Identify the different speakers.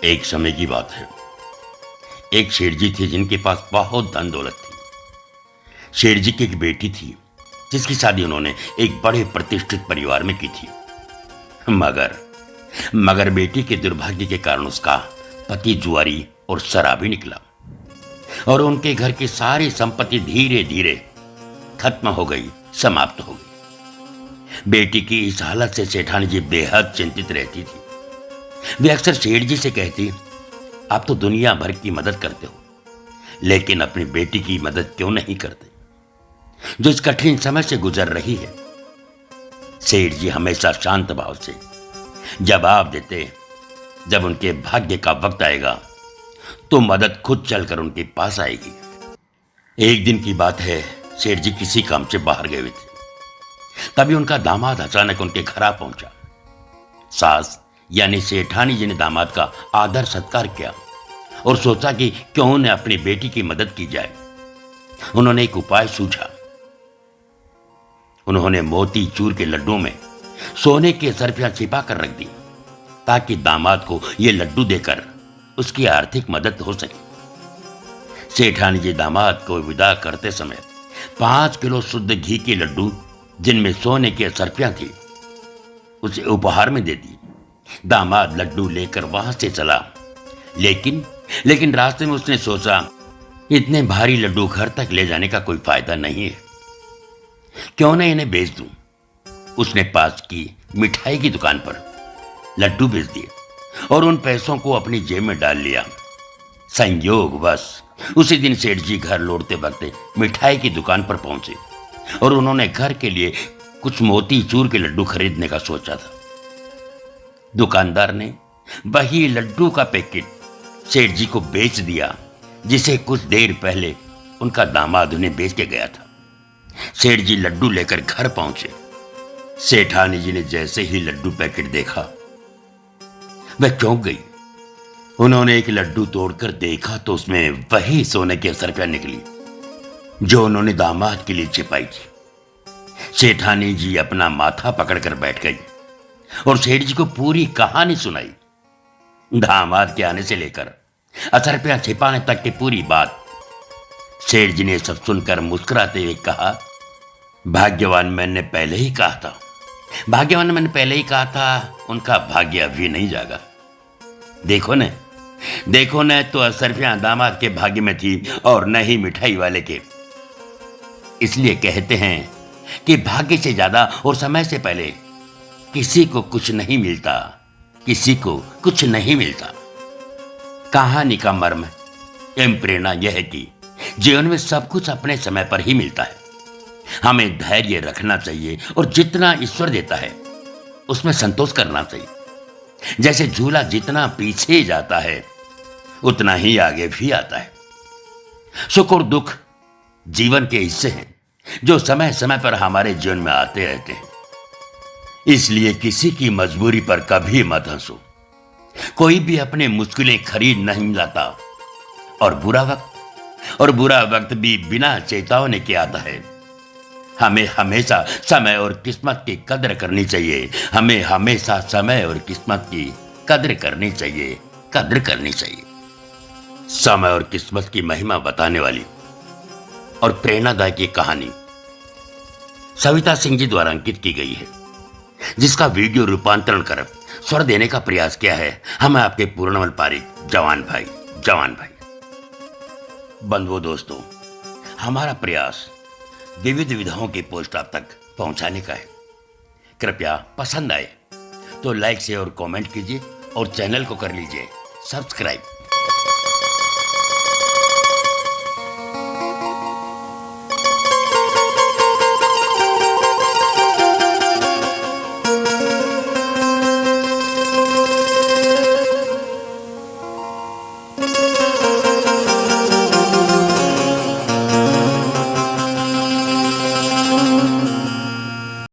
Speaker 1: एक समय की बात है। एक शेर जी थे जिनके पास बहुत धन दौलत थी। शेर जी की एक बेटी थी जिसकी शादी उन्होंने एक बड़े प्रतिष्ठित परिवार में की थी। मगर बेटी के दुर्भाग्य के कारण उसका पति जुआरी और शराबी निकला और उनके घर की सारी संपत्ति धीरे धीरे खत्म हो गई, समाप्त हो गई। बेटी की इस हालत से सेठानी जी बेहद चिंतित रहती थी। वे अक्सर सेठ जी से कहती, आप तो दुनिया भर की मदद करते हो, लेकिन अपनी बेटी की मदद क्यों नहीं करते जो इस कठिन समय से गुजर रही है। सेठ जी हमेशा शांत भाव से जवाब देते, जब उनके भाग्य का वक्त आएगा तो मदद खुद चलकर उनके पास आएगी। एक दिन की बात है, सेठ जी किसी काम से बाहर गए हुए थे। तभी उनका दामाद अचानक उनके घर आ पहुंचा। सास यानी सेठानी जी ने दामाद का आदर सत्कार किया और सोचा कि क्यों न अपनी बेटी की मदद की जाए। उन्होंने एक उपाय सूझा। उन्होंने मोती चूर के लड्डू में सोने की सरफियां छिपा कर रख दी ताकि दामाद को यह लड्डू देकर उसकी आर्थिक मदद हो सके। सेठानी जी दामाद को विदा करते समय 5 किलो शुद्ध घी के लड्डू जिनमें सोने की सरफियां थी उसे उपहार में दे दी। दामाद लड्डू लेकर वहां से चला, लेकिन रास्ते में उसने सोचा, इतने भारी लड्डू घर तक ले जाने का कोई फायदा नहीं है, क्यों न इन्हें बेच दूं। उसने पास की मिठाई की दुकान पर लड्डू बेच दिए और उन पैसों को अपनी जेब में डाल लिया। संयोगवश उसी दिन सेठ जी घर लौटते वक्त मिठाई की दुकान पर पहुंचे और उन्होंने घर के लिए कुछ मोती चूर के लड्डू खरीदने का सोचा था। दुकानदार ने वही लड्डू का पैकेट सेठ जी को बेच दिया जिसे कुछ देर पहले उनका दामाद उन्हें बेच के गया था। सेठ जी लड्डू लेकर घर पहुंचे। सेठानी जी ने जैसे ही लड्डू पैकेट देखा वह चौंक गई। उन्होंने एक लड्डू तोड़कर देखा तो उसमें वही सोने की सरफियां निकली जो उन्होंने दामाद के लिए छिपाई थी। सेठानी जी अपना माथा पकड़कर बैठ गई और सेठ जी को पूरी कहानी सुनाई। दामाद के आने से लेकर सरफियां छिपाने तक की पूरी बात। सेठ जी ने सब सुनकर मुस्कुराते हुए कहा, भाग्यवान मैंने पहले ही कहा था, उनका भाग्य अभी नहीं जागा। देखो न तो सरफियां दामाद के भाग्य में थी और न ही मिठाई वाले के। इसलिए कहते हैं कि भाग्य से ज्यादा और समय से पहले किसी को कुछ नहीं मिलता। कहानी का मर्म एवं प्रेरणा यह है कि जीवन में सब कुछ अपने समय पर ही मिलता है। हमें धैर्य रखना चाहिए और जितना ईश्वर देता है उसमें संतोष करना चाहिए। जैसे झूला जितना पीछे जाता है उतना ही आगे भी आता है। सुख और दुख जीवन के हिस्से हैं जो समय समय पर हमारे जीवन में आते रहते हैं। इसलिए किसी की मजबूरी पर कभी मत हंसो। कोई भी अपने मुश्किलें खरीद नहीं लाता और बुरा वक्त भी बिना चेतावनी के आता है। हमें हमेशा समय और किस्मत की कदर करनी चाहिए। समय और किस्मत की महिमा बताने वाली और प्रेरणादायक ये कहानी सविता सिंह जी द्वारा अंकित की गई है, जिसका वीडियो रूपांतरण कर स्वर देने का प्रयास किया है हमें आपके पूर्णमल पारिक जवान भाई। बंधुओं दोस्तों, हमारा प्रयास विविध विधाओं के पोस्ट आप तक पहुंचाने का है। कृपया पसंद आए तो लाइक शेयर और कमेंट कीजिए और चैनल को कर लीजिए सब्सक्राइब।